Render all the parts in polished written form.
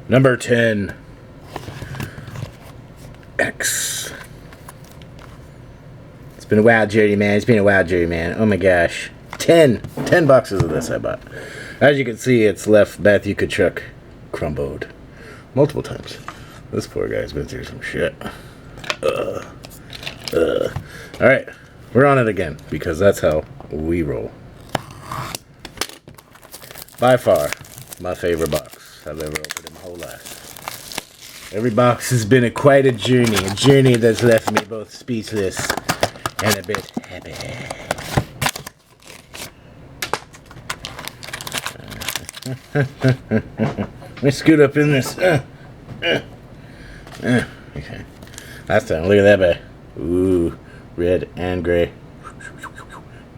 Number 10. X. It's been a while, Jerry, man. It's been a while, Jerry, man. Oh my gosh. 10 boxes of this I bought. As you can see, it's left Matthew Tkachuk crumbled multiple times. This poor guy's been through some shit. Alright, we're on it again, because that's how we roll. By far, my favorite box I've ever opened in my whole life. Every box has been quite a journey that's left me both speechless and a bit happy. Let me scoot up in this. Okay. Last time, look at that bad. Ooh, red and gray.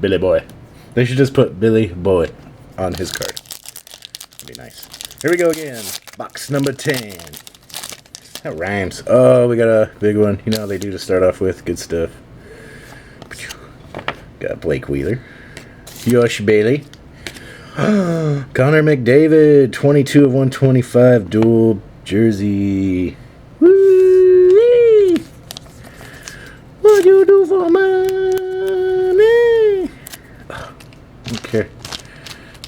Billy Boy. They should just put Billy Boy on his card. That'd be nice. Here we go again. Box number 10. That rhymes. Oh, we got a big one. You know how they do to start off with. Good stuff. Got Blake Wheeler. Josh Bailey. Connor McDavid. 22 of 125. Dual jersey. Woo! What you do for money? Okay.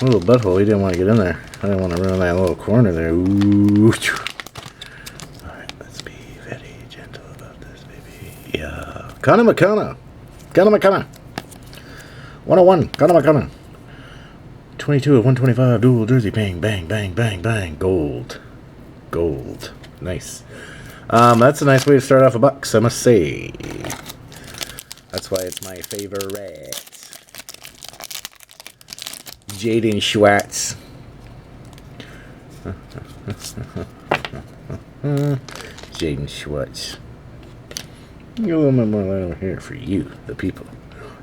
A little butthole. He didn't want to get in there. I didn't want to ruin that little corner there. Ooh. Alright, let's be very gentle about this, baby. Yeah. Connor McConnor. 101. Connor McConnor. 22 of 125. Dual jersey. Bang, bang, bang, bang, bang. Gold. Nice. That's a nice way to start off a box, I must say. That's why it's my favorite. Jaden Schwartz. Jaden Schwartz. You a little bit more light over here for you, the people.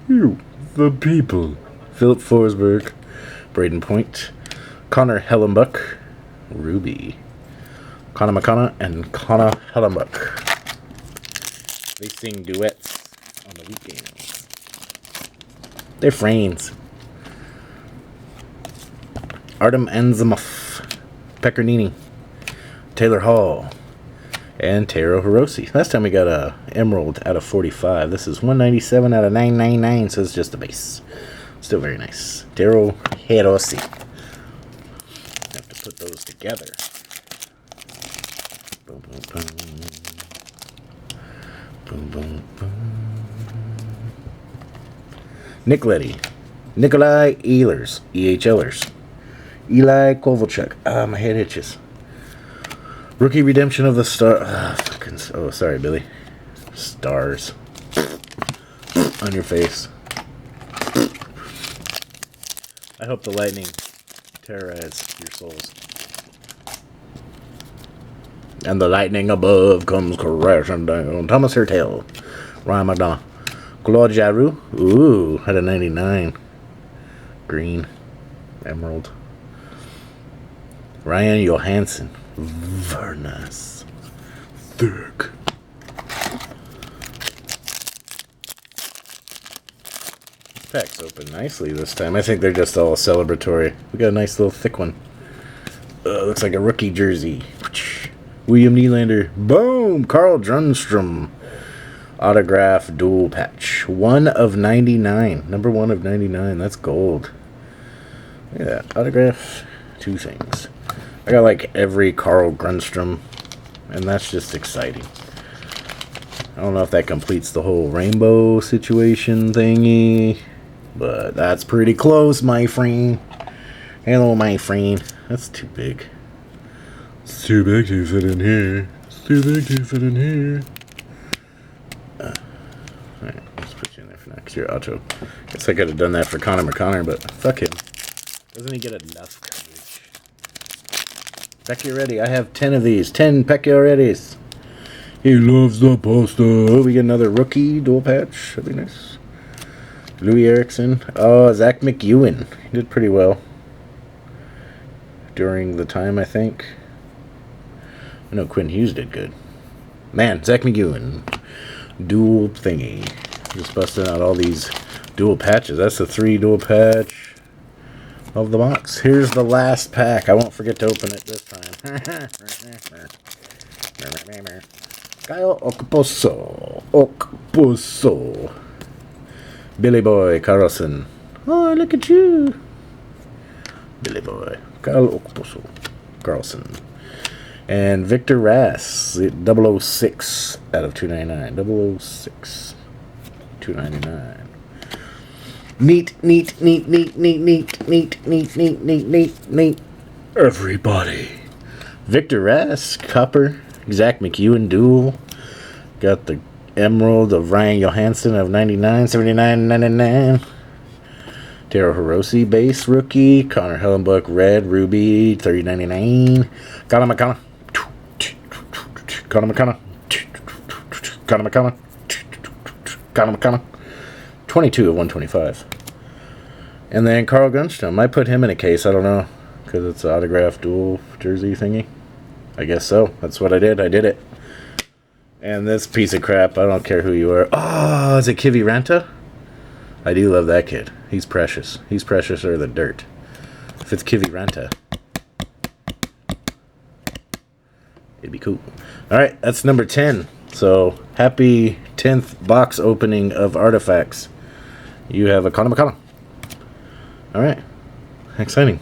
You, the people. Philip Forsberg. Braden Point. Connor Hellenbuck. Ruby. Connor McConnor and Connor Hellenbuck. They sing duets on the weekends. They're friends. Artem Enzimov, Pecornini, Taylor Hall, and Taro Hirose. Last time we got a Emerald out of 45. This is 197 out of 999, so it's just a base. Still very nice. Taro Hirose. Have to put those together. Boom, boom, boom. Boom, boom, boom. Nick Leddy. Nikolai Ehlers. EHLers. Eli Kovalchuk. My head itches. Rookie redemption of the star. Oh, sorry, Billy. Stars. On your face. I hope the lightning terrorize your souls. And the lightning above comes crashing down. Thomas Hertel. Ryan McDonough. Claude Giroux. Ooh, had a 99. Green. Emerald. Ryan Johansson. Vernas. Thick. Packs open nicely this time. I think they're just all celebratory. We got a nice little thick one. Looks like a rookie jersey. William Nylander. Boom! Carl Drunstrom. Autograph dual patch. 1 of 99. Number 1 of 99. That's gold. Look at that. Autograph. 2 things. I got like every Carl Grundstrom, and that's just exciting. I don't know if that completes the whole rainbow situation thingy, but that's pretty close, my friend. Hello, my friend. That's too big. It's too big to fit in here. It's too big to fit in here. Alright, let's put you in there for next year, Otto. Guess I could have done that for Connor McConnor, but fuck him. Doesn't he get enough coverage? Pecchioretti. I have 10 of these. 10 Pecchiorettis. He loves the poster. Oh, we get another rookie dual patch. That'd be nice. Louis Erickson. Oh, Zach McEwen. He did pretty well during the time, I think. I know Quinn Hughes did good. Man, Zach McEwen. Dual thingy. Just busting out all these dual patches. That's the 3 dual patch. of the box. Here's the last pack. I won't forget to open it this time. Kyle Okposo. Billy Boy Carlson. Oh, look at you. Billy Boy. Kyle Okposo Carlson. And Victor Rass. 006 out of 299. 006. 299. Neat. Everybody. Victor Rass, Copper, Zach McEwen dual. Got the Emerald of Ryan Johansson of 99, 79, 99. Taro Hirose base rookie. Connor Hellenbuck red ruby 30.99. Connor McConnor. Connor McConnor. Connor McConnor. Connor McConnor. 22 of 125. And then Carl Gunstrom. Might put him in a case. I don't know. Because it's an autographed dual jersey thingy. I guess so. That's what I did. I did it. And this piece of crap. I don't care who you are. Oh, is it Kivi Ranta? I do love that kid. He's precious. He's preciouser than dirt. If it's Kivi Ranta, it'd be cool. Alright, that's number 10. So, happy 10th box opening of Artifacts. You have a Connor McConnor. Alright. Exciting.